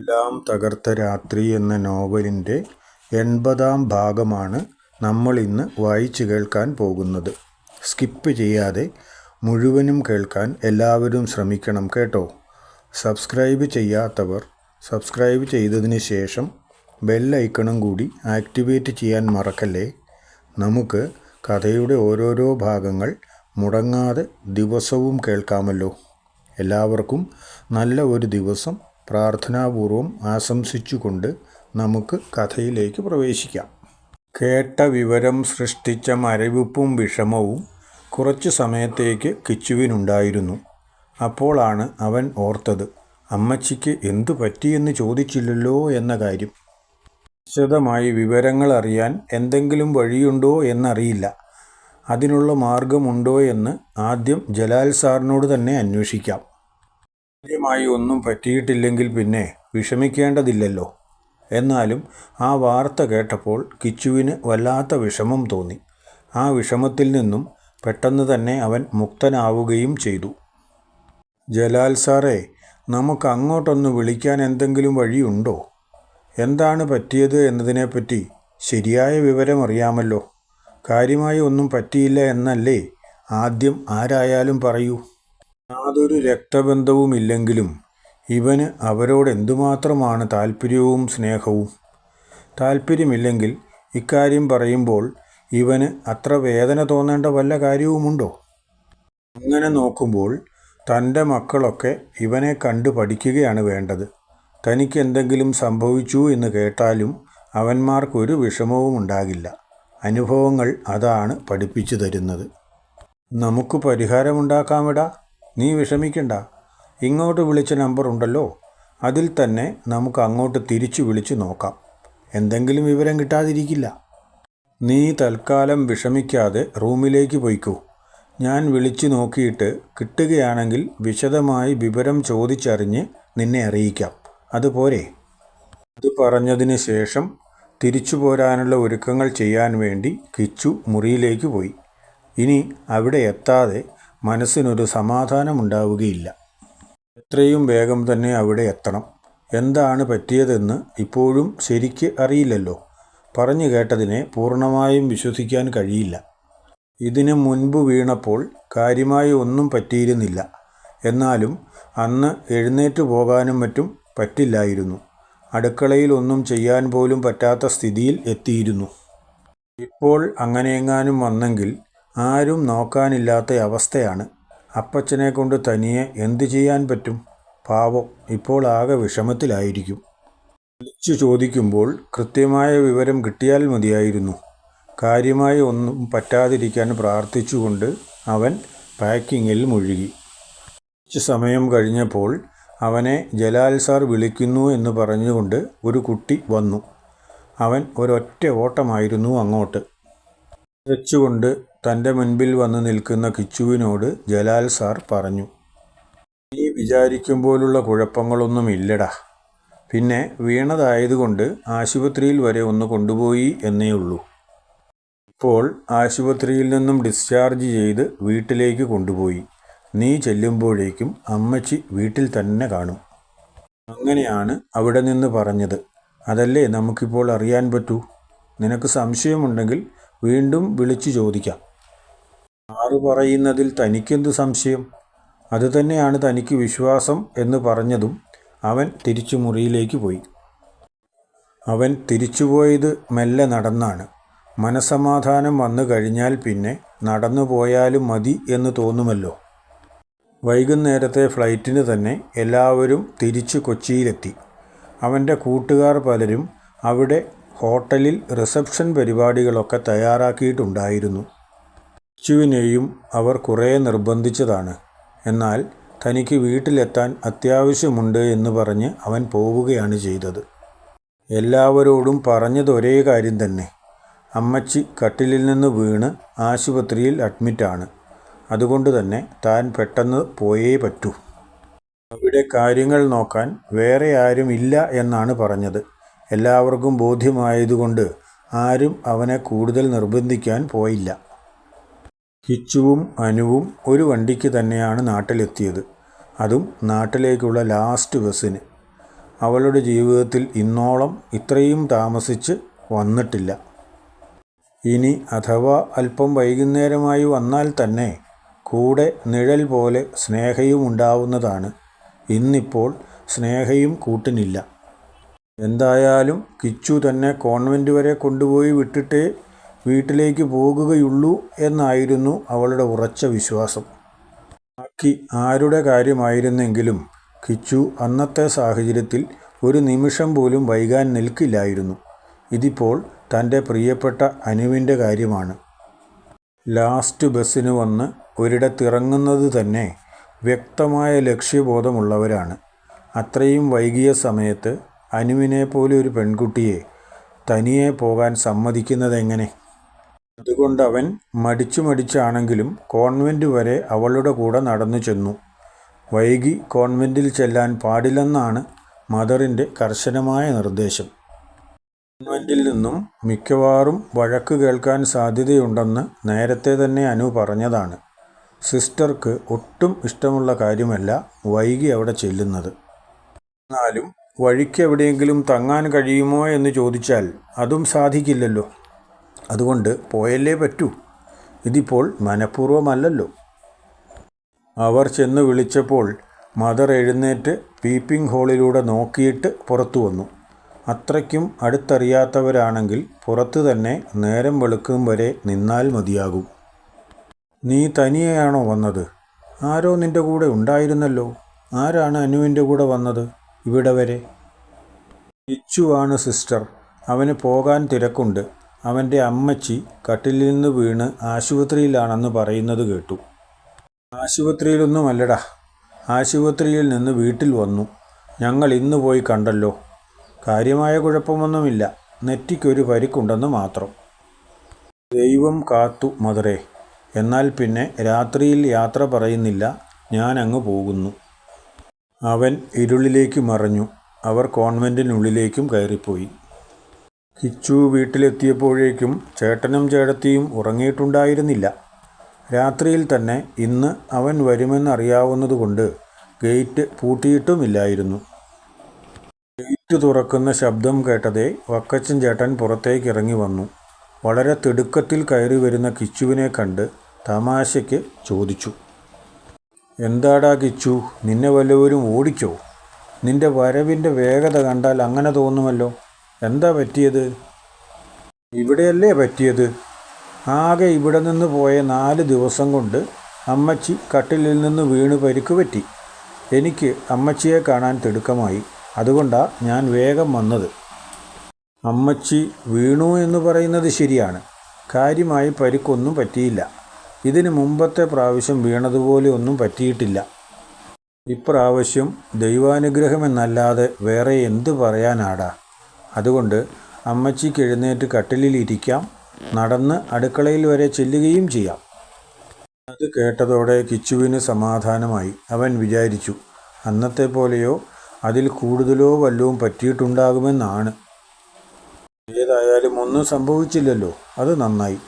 എല്ലാം തകർത്ത രാത്രി എന്ന നോവലിൻ്റെ 80-ാം ഭാഗമാണ് നമ്മളിന്ന് വായിച്ചു കേൾക്കാൻ പോകുന്നത്. സ്കിപ്പ് ചെയ്യാതെ മുഴുവനും കേൾക്കാൻ എല്ലാവരും ശ്രമിക്കണം കേട്ടോ. സബ്സ്ക്രൈബ് ചെയ്യാത്തവർ സബ്സ്ക്രൈബ് ചെയ്തതിന് ശേഷം ബെൽ ഐക്കണും കൂടി ആക്ടിവേറ്റ് ചെയ്യാൻ മറക്കല്ലേ. നമുക്ക് കഥയുടെ ഓരോരോ ഭാഗങ്ങൾ മുടങ്ങാതെ ദിവസവും കേൾക്കാമല്ലോ. എല്ലാവർക്കും നല്ല ഒരു ദിവസം പ്രാർത്ഥനാപൂർവം ആശംസിച്ചുകൊണ്ട് നമുക്ക് കഥയിലേക്ക് പ്രവേശിക്കാം. കേട്ട വിവരം സൃഷ്ടിച്ച മരവിപ്പും വിഷമവും കുറച്ചു സമയത്തേക്ക് കിച്ചുവിനുണ്ടായിരുന്നു. അപ്പോളാണ് അവൻ ഓർത്തത്, അമ്മച്ചിക്ക് എന്തു പറ്റിയെന്ന് ചോദിച്ചില്ലല്ലോ എന്ന കാര്യം. വിശദമായി വിവരങ്ങൾ അറിയാൻ എന്തെങ്കിലും വഴിയുണ്ടോ എന്നറിയില്ല. അതിനുള്ള മാർഗമുണ്ടോ എന്ന് ആദ്യം ജലാൽ സാറിനോട് തന്നെ അന്വേഷിക്കാം. കാര്യമായി ഒന്നും പറ്റിയിട്ടില്ലെങ്കിൽ പിന്നെ വിഷമിക്കേണ്ടതില്ലല്ലോ. എന്നാലും ആ വാർത്ത കേട്ടപ്പോൾ കിച്ചുവിന് വല്ലാത്ത വിഷമം തോന്നി. ആ വിഷമത്തിൽ നിന്നും പെട്ടെന്ന് തന്നെ അവൻ മുക്തനാവുകയും ചെയ്തു. ജലാൽ സാറേ, നമുക്ക് അങ്ങോട്ടൊന്ന് വിളിക്കാൻ എന്തെങ്കിലും വഴിയുണ്ടോ? എന്താണ് പറ്റിയത് എന്നതിനെപ്പറ്റി ശരിയായ വിവരം അറിയാമല്ലോ. കാര്യമായി ഒന്നും പറ്റിയില്ല എന്നല്ലേ ആദ്യം ആരായാലും പറയൂ. യാതൊരു രക്തബന്ധവുമില്ലെങ്കിലും ഇവന് അവരോട് എന്തുമാത്രമാണ് താല്പര്യവും സ്നേഹവും. താല്പര്യമില്ലെങ്കിൽ ഇക്കാര്യം പറയുമ്പോൾ ഇവന് അത്ര വേദന തോന്നേണ്ട വല്ല കാര്യവുമുണ്ടോ? അങ്ങനെ നോക്കുമ്പോൾ തൻ്റെ മക്കളൊക്കെ ഇവനെ കണ്ടു പഠിക്കുകയാണ് വേണ്ടത്. തനിക്ക് എന്തെങ്കിലും സംഭവിച്ചു എന്ന് കേട്ടാലും അവന്മാർക്കൊരു വിഷമവും ഉണ്ടാകില്ല. അനുഭവങ്ങൾ അതാണ് പഠിപ്പിച്ചു തരുന്നത്. നമുക്ക് പരിഹാരമുണ്ടാക്കാമെടാ, നീ വിഷമിക്കണ്ട. ഇങ്ങോട്ട് വിളിച്ച നമ്പർ ഉണ്ടല്ലോ, അതിൽ തന്നെ നമുക്ക് അങ്ങോട്ട് തിരിച്ചു വിളിച്ചു നോക്കാം. എന്തെങ്കിലും വിവരം കിട്ടാതിരിക്കില്ല. നീ തൽക്കാലം വിഷമിക്കാതെ റൂമിലേക്ക് പോയിക്കോ. ഞാൻ വിളിച്ചു നോക്കിയിട്ട് കിട്ടുകയാണെങ്കിൽ വിശദമായി വിവരം ചോദിച്ചറിഞ്ഞ് നിന്നെ അറിയിക്കാം. അതുപോരെ? അത് പറഞ്ഞതിന് ശേഷം തിരിച്ചു പോരാനുള്ള ഒരുക്കങ്ങൾ ചെയ്യാൻ വേണ്ടി കിച്ചു മുറിയിലേക്ക് പോയി. ഇനി അവിടെ എത്താതെ മനസ്സിനൊരു സമാധാനമുണ്ടാവുകയില്ല. എത്രയും വേഗം തന്നെ അവിടെ എത്തണം. എന്താണ് പറ്റിയതെന്ന് ഇപ്പോഴും ശരിക്ക് അറിയില്ലല്ലോ. പറഞ്ഞു കേട്ടതിനെ പൂർണ്ണമായും വിശ്വസിക്കാൻ കഴിയില്ല. ഇതിന് മുൻപ് വീണപ്പോൾ കാര്യമായി ഒന്നും പറ്റിയിരുന്നില്ല. എന്നാലും അന്ന് എഴുന്നേറ്റ് പോകാനും മറ്റും പറ്റില്ലായിരുന്നു. അടുക്കളയിൽ ഒന്നും ചെയ്യാൻ പോലും പറ്റാത്ത സ്ഥിതിയിൽ എത്തിയിരുന്നു. ഇപ്പോൾ അങ്ങനെയെങ്ങാനും വന്നെങ്കിൽ ആരും നോക്കാനില്ലാത്ത അവസ്ഥയാണ്. അപ്പച്ചനെ കൊണ്ട് തനിയെ എന്തു ചെയ്യാൻ പറ്റും? പാവം ഇപ്പോൾ ആകെ വിഷമത്തിലായിരിക്കും. വിളിച്ചു ചോദിക്കുമ്പോൾ കൃത്യമായ വിവരം കിട്ടിയാൽ മതിയായിരുന്നു. കാര്യമായി ഒന്നും പറ്റാതിരിക്കാൻ പ്രാർത്ഥിച്ചുകൊണ്ട് അവൻ പാക്കിങ്ങിൽ മുഴുകി. കുറച്ച് സമയം കഴിഞ്ഞപ്പോൾ അവനെ ജലാൽ സാർ വിളിക്കുന്നു എന്ന് പറഞ്ഞുകൊണ്ട് ഒരു കുട്ടി വന്നു. അവൻ ഒരൊറ്റ ഓട്ടമായിരുന്നു അങ്ങോട്ട്. വെച്ചുകൊണ്ട് തൻ്റെ മുൻപിൽ വന്ന് നിൽക്കുന്ന കിച്ചുവിനോട് ജലാൽ സാർ പറഞ്ഞു, നീ വിചാരിക്കുമ്പോഴുള്ള കുഴപ്പങ്ങളൊന്നുമില്ലടാ. പിന്നെ വീണതായതുകൊണ്ട് ആശുപത്രിയിൽ വരെ ഒന്ന് കൊണ്ടുപോയി എന്നേ ഉള്ളൂ. ഇപ്പോൾ ആശുപത്രിയിൽ നിന്നും ഡിസ്ചാർജ് ചെയ്ത് വീട്ടിലേക്ക് കൊണ്ടുപോയി. നീ ചെല്ലുമ്പോഴേക്കും അമ്മച്ചി വീട്ടിൽ തന്നെ കാണും. അങ്ങനെയാണ് അവിടെ നിന്ന് പറഞ്ഞത്. അതല്ലേ നമുക്കിപ്പോൾ അറിയാൻ പറ്റൂ. നിനക്ക് സംശയമുണ്ടെങ്കിൽ വീണ്ടും വിളിച്ചു ചോദിക്കാം. ആറ് പറയുന്നതിൽ തനിക്കെന്ത് സംശയം? അതുതന്നെയാണ് തനിക്ക് വിശ്വാസം എന്ന് പറഞ്ഞതും അവൻ തിരിച്ചു മുറിയിലേക്ക് പോയി. അവൻ തിരിച്ചുപോയത് മെല്ലെ നടന്നാണ്. മനസമാധാനം വന്നു കഴിഞ്ഞാൽ പിന്നെ നടന്നു പോയാലും മതി എന്ന് തോന്നുമല്ലോ. വൈകുന്നേരത്തെ ഫ്ലൈറ്റിന് തന്നെ എല്ലാവരും തിരിച്ചു കൊച്ചിയിലെത്തി. അവൻ്റെ കൂട്ടുകാർ പലരും അവിടെ ഹോട്ടലിൽ റിസപ്ഷൻ പരിപാടികളൊക്കെ തയ്യാറാക്കിയിട്ടുണ്ടായിരുന്നു. കിച്ചുവിനെയും അവർ കുറേ നിർബന്ധിച്ചതാണ്. എന്നാൽ തനിക്ക് വീട്ടിലെത്താൻ അത്യാവശ്യമുണ്ട് എന്ന് പറഞ്ഞ് അവൻ പോവുകയാണ് ചെയ്തത്. എല്ലാവരോടും പറഞ്ഞത് ഒരേ കാര്യം തന്നെ. അമ്മച്ചി കട്ടിലിൽ നിന്ന് വീണ് ആശുപത്രിയിൽ അഡ്മിറ്റാണ്. അതുകൊണ്ട് തന്നെ താൻ പെട്ടെന്ന് പോയേ പറ്റൂ. അവിടെ കാര്യങ്ങൾ നോക്കാൻ വേറെ ആരും ഇല്ല എന്നാണ് പറഞ്ഞത്. എല്ലാവർക്കും ബോധ്യമായതുകൊണ്ട് ആരും അവനെ കൂടുതൽ നിർബന്ധിക്കാൻ പോയില്ല. കിച്ചുവും അനുവും ഒരു വണ്ടിക്ക് തന്നെയാണ് നാട്ടിലെത്തിയത്. അതും നാട്ടിലേക്കുള്ള ലാസ്റ്റ് ബസ്സിന്. അവളുടെ ജീവിതത്തിൽ ഇന്നോളം ഇത്രയും താമസിച്ച് വന്നിട്ടില്ല. ഇനി അഥവാ അല്പം വൈകുന്നേരമായി വന്നാൽ തന്നെ കൂടെ നിഴൽ പോലെ സ്നേഹയും ഉണ്ടാവുന്നതാണ്. ഇന്നിപ്പോൾ സ്നേഹയും കൂട്ടിനില്ല. എന്തായാലും കിച്ചു തന്നെ കോൺവെൻ്റ് വരെ കൊണ്ടുപോയി വിട്ടിട്ടേ വീട്ടിലേക്ക് പോകുകയുള്ളൂ എന്നായിരുന്നു അവളുടെ ഉറച്ച വിശ്വാസം. ബാക്കി ആരുടെ കാര്യമായിരുന്നെങ്കിലും കിച്ചു അന്നത്തെ സാഹചര്യത്തിൽ ഒരു നിമിഷം പോലും വൈകാൻ നിൽക്കില്ലായിരുന്നു. ഇതിപ്പോൾ തൻ്റെ പ്രിയപ്പെട്ട അനുവിൻ്റെ കാര്യമാണ്. ലാസ്റ്റ് ബസ്സിന് വന്ന് ഒരിടത്തിറങ്ങുന്നത് തന്നെ വ്യക്തമായ ലക്ഷ്യബോധമുള്ളവരാണ്. അത്രയും വൈകിയ സമയത്ത് അനുവിനെ പോലെ ഒരു പെൺകുട്ടിയെ തനിയെ പോകാൻ സമ്മതിക്കുന്നതെങ്ങനെ? അതുകൊണ്ടവൻ മടിച്ചാണെങ്കിലും കോൺവെൻ്റ് വരെ അവളുടെ കൂടെ നടന്നു ചെന്നു. വൈകി കോൺവെൻറ്റിൽ ചെല്ലാൻ പാടില്ലെന്നാണ് മദറിൻ്റെ കർശനമായ നിർദ്ദേശം. കോൺവെൻറ്റിൽ നിന്നും മിക്കവാറും വഴക്ക് കേൾക്കാൻ സാധ്യതയുണ്ടെന്ന് നേരത്തെ തന്നെ അനു പറഞ്ഞതാണ്. സിസ്റ്റർക്ക് ഒട്ടും ഇഷ്ടമുള്ള കാര്യമല്ല വൈകി അവിടെ ചെല്ലുന്നത്. എന്നാലും വഴിക്ക് എവിടെയെങ്കിലും തങ്ങാൻ കഴിയുമോ എന്ന് ചോദിച്ചാൽ അതും സാധിക്കില്ലല്ലോ. അതുകൊണ്ട് പോയല്ലേ പറ്റൂ. ഇതിപ്പോൾ മനഃപൂർവ്വമല്ലല്ലോ. അവർ ചെന്ന് വിളിച്ചപ്പോൾ മദർ എഴുന്നേറ്റ് പീപ്പിംഗ് ഹോളിലൂടെ നോക്കിയിട്ട് പുറത്തു വന്നു. അത്രയ്ക്കും അടുത്തറിയാത്തവരാണെങ്കിൽ പുറത്ത് തന്നെ നേരം വെളുക്കും വരെ നിന്നാൽ മതിയാകും. നീ തനിയെയാണോ വന്നത്? ആരോ നിൻ്റെ കൂടെ ഉണ്ടായിരുന്നല്ലോ. ആരാണ് അനുവിൻ്റെ കൂടെ വന്നത് ഇവിടെ വരെ? കിച്ചുവാണ് സിസ്റ്റർ. അവന് പോകാൻ തിരക്കുണ്ട്. അവൻ്റെ അമ്മച്ചി കട്ടിലിൽ നിന്ന് വീണ് ആശുപത്രിയിലാണെന്ന് പറയുന്നത് കേട്ടു. ആശുപത്രിയിലൊന്നുമല്ലടാ, ആശുപത്രിയിൽ നിന്ന് വീട്ടിൽ വന്നു. ഞങ്ങൾ ഇന്ന് പോയി കണ്ടല്ലോ. കാര്യമായ കുഴപ്പമൊന്നുമില്ല, നെറ്റിക്കൊരു പരിക്കുണ്ടെന്ന് മാത്രം. ദൈവം കാത്തു മദറേ. എന്നാൽ പിന്നെ രാത്രിയിൽ യാത്ര പറയുന്നില്ല, ഞാൻ അങ്ങ് പോകുന്നു. അവൻ ഇരുളിലേക്ക് മറഞ്ഞു. അവർ കോൺവെൻറ്റിനുള്ളിലേക്കും കയറിപ്പോയി. കിച്ചു വീട്ടിലെത്തിയപ്പോഴേക്കും ചേട്ടനും ചേട്ടത്തിയും ഉറങ്ങിയിട്ടുണ്ടായിരുന്നില്ല. രാത്രിയിൽ തന്നെ ഇന്ന് അവൻ വരുമെന്നറിയാവുന്നതുകൊണ്ട് ഗേറ്റ് പൂട്ടിയിട്ടുമില്ലായിരുന്നു. ഗേറ്റ് തുറക്കുന്ന ശബ്ദം കേട്ടതേ വക്കച്ചൻ ചേട്ടൻ പുറത്തേക്കിറങ്ങി വന്നു. വളരെ തിടുക്കത്തിൽ കയറി വരുന്ന കിച്ചുവിനെ കണ്ട് തമാശയ്ക്ക് ചോദിച്ചു, എന്താടാ കിച്ചു, നിന്നെ വല്ലവരും ഓടിച്ചോ? നിന്റെ വരവിൻ്റെ വേഗത കണ്ടാൽ അങ്ങനെ തോന്നുമല്ലോ. എന്താ പറ്റിയത്? ഇവിടെയല്ലേ പറ്റിയത്? ആകെ ഇവിടെ നിന്ന് പോയ 4 ദിവസം കൊണ്ട് അമ്മച്ചി കട്ടിലിൽ നിന്ന് വീണ് പരിക്ക് പറ്റി. എനിക്ക് അമ്മച്ചിയെ കാണാൻ തിടുക്കമായി. അതുകൊണ്ടാണ് ഞാൻ വേഗം വന്നത്. അമ്മച്ചി വീണു എന്ന് പറയുന്നത് ശരിയാണ്. കാര്യമായി പരിക്കൊന്നും പറ്റിയില്ല. ഇതിന് മുമ്പത്തെ പ്രാവശ്യം വീണതുപോലെ ഒന്നും പറ്റിയിട്ടില്ല. ഇപ്രാവശ്യം ദൈവാനുഗ്രഹമെന്നല്ലാതെ വേറെ എന്ത് പറയാനാടാ. അതുകൊണ്ട് അമ്മച്ചിക്ക് എഴുന്നേറ്റ് കട്ടിലിലിരിക്കാം, നടന്ന് അടുക്കളയിൽ വരെ ചെല്ലുകയും ചെയ്യാം. അത് കേട്ടതോടെ കിച്ചുവിന് സമാധാനമായി. അവൻ വിചാരിച്ചു, അന്നത്തെ പോലെയോ അതിൽ കൂടുതലോ വല്ലതും പറ്റിയിട്ടുണ്ടാകുമെന്നാണ്. ഏതായാലും ഒന്നും സംഭവിച്ചില്ലല്ലോ, അത് നന്നായി.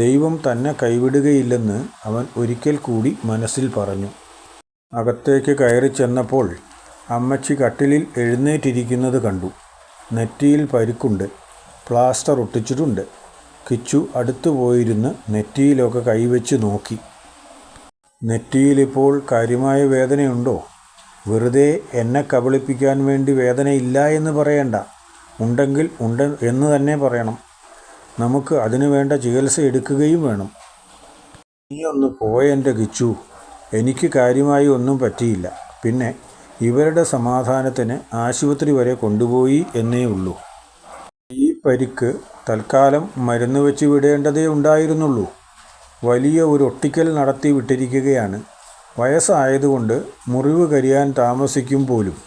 ദൈവം തന്നെ കൈവിടുകയില്ലെന്ന് അവൻ ഒരിക്കൽ കൂടി മനസ്സിൽ പറഞ്ഞു. അകത്തേക്ക് കയറി ചെന്നപ്പോൾ അമ്മച്ചി കട്ടിലിൽ എഴുന്നേറ്റിരിക്കുന്നത് കണ്ടു. നെറ്റിയിൽ പരിക്കുണ്ട്, പ്ലാസ്റ്റർ ഒട്ടിച്ചിട്ടുണ്ട്. കിച്ചു അടുത്തു പോയിരുന്ന് നെറ്റിയിലൊക്കെ കൈവച്ച് നോക്കി. നെറ്റിയിലിപ്പോൾ കാര്യമായ വേദനയുണ്ടോ? വെറുതെ എന്നെ കബളിപ്പിക്കാൻ വേണ്ടി വേദനയില്ല എന്ന് പറയണ്ട. ഉണ്ടെങ്കിൽ ഉണ്ട് എന്ന് തന്നെ പറയണം. നമുക്ക് അതിനു വേണ്ട ചികിത്സ എടുക്കുകയും വേണം. നീ ഒന്ന് പോയെൻ്റെ കിച്ചു. എനിക്ക് കാര്യമായി ഒന്നും പറ്റിയില്ല. പിന്നെ ഇവരുടെ സമാധാനത്തിന് ആശുപത്രി വരെ കൊണ്ടുപോയി എന്നേ ഉള്ളൂ. ഈ പരിക്ക് തൽക്കാലം മരുന്ന് വെച്ച് വിടേണ്ടതേ ഉണ്ടായിരുന്നുള്ളൂ. വലിയ ഒരു ഒട്ടിക്കൽ നടത്തി വിട്ടിരിക്കുകയാണ്. വയസ്സായതുകൊണ്ട് മുറിവ് കരിയാൻ താമസിക്കും പോലും.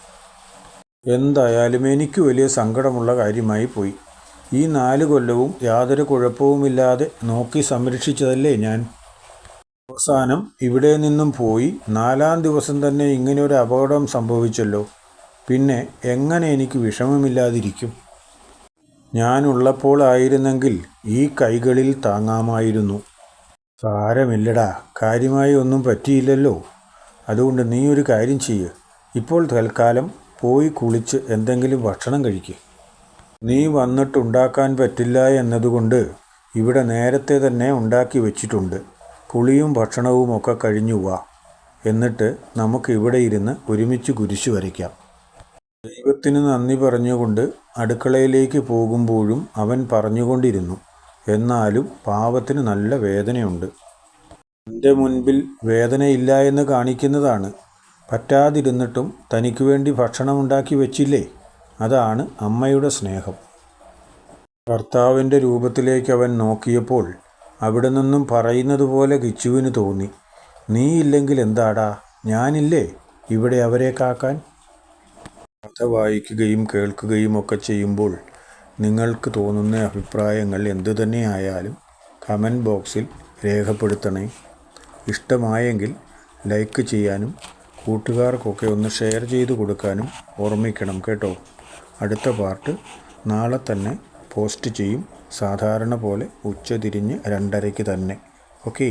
എന്തായാലും എനിക്ക് വലിയ സങ്കടമുള്ള കാര്യമായി പോയി. ഈ 4 കൊല്ലവും യാതൊരു കുഴപ്പവുമില്ലാതെ നോക്കി സംരക്ഷിച്ചതല്ലേ ഞാൻ. അവസാനം ഇവിടെ നിന്നും പോയി 4-ാം ദിവസം തന്നെ ഇങ്ങനെയൊരു അപകടം സംഭവിച്ചല്ലോ. പിന്നെ എങ്ങനെ എനിക്ക് വിഷമമില്ലാതിരിക്കും? ഞാനുള്ളപ്പോൾ ആയിരുന്നെങ്കിൽ ഈ കൈകളിൽ താങ്ങാമായിരുന്നു. സാരമില്ലടാ, കാര്യമായി ഒന്നും പറ്റിയില്ലല്ലോ. അതുകൊണ്ട് നീ ഒരു കാര്യം ചെയ്യ്. ഇപ്പോൾ തൽക്കാലം പോയി കുളിച്ച് എന്തെങ്കിലും ഭക്ഷണം കഴിക്ക്. നീ വന്നിട്ടുണ്ടാക്കാൻ പറ്റില്ല എന്നതുകൊണ്ട് ഇവിടെ നേരത്തെ തന്നെ ഉണ്ടാക്കി വച്ചിട്ടുണ്ട്. കുളിയും ഭക്ഷണവും ഒക്കെ കഴിഞ്ഞു വാ. എന്നിട്ട് നമുക്ക് ഇവിടെ ഇരുന്ന് ഒരുമിച്ച് കുരിശ് വരയ്ക്കാം. ദൈവത്തിന് നന്ദി പറഞ്ഞുകൊണ്ട് അടുക്കളയിലേക്ക് പോകുമ്പോഴും അവൻ പറഞ്ഞുകൊണ്ടിരുന്നു, എന്നാലും പാവത്തിന് നല്ല വേദനയുണ്ട്. എൻ്റെ മുൻപിൽ വേദനയില്ല എന്ന് കാണിക്കുന്നതാണ്. പറ്റാതിരുന്നിട്ടും തനിക്ക് വേണ്ടി ഭക്ഷണം ഉണ്ടാക്കി വെച്ചില്ലേ? അതാണ് അമ്മയുടെ സ്നേഹം. ഭർത്താവിൻ്റെ രൂപത്തിലേക്ക് അവൻ നോക്കിയപ്പോൾ അവിടെ നിന്നും പറയുന്നത് പോലെ കിച്ചുവിന് തോന്നി, നീ ഇല്ലെങ്കിൽ എന്താടാ, ഞാനില്ലേ ഇവിടെ അവരെ കാക്കാൻ. കഥ വായിക്കുകയും കേൾക്കുകയും ഒക്കെ ചെയ്യുമ്പോൾ നിങ്ങൾക്ക് തോന്നുന്ന അഭിപ്രായങ്ങൾ എന്തുതന്നെയായാലും കമൻറ്റ് ബോക്സിൽ രേഖപ്പെടുത്തണേ. ഇഷ്ടമായെങ്കിൽ ലൈക്ക് ചെയ്യാനും കൂട്ടുകാർക്കൊക്കെ ഒന്ന് ഷെയർ ചെയ്ത് കൊടുക്കാനും ഓർമ്മിക്കണം കേട്ടോ. അടുത്ത പാർട്ട് നാളെ തന്നെ പോസ്റ്റ് ചെയ്യും, സാധാരണ പോലെ ഉച്ചതിരിഞ്ഞ് 2:30 തന്നെ. ഓക്കേ.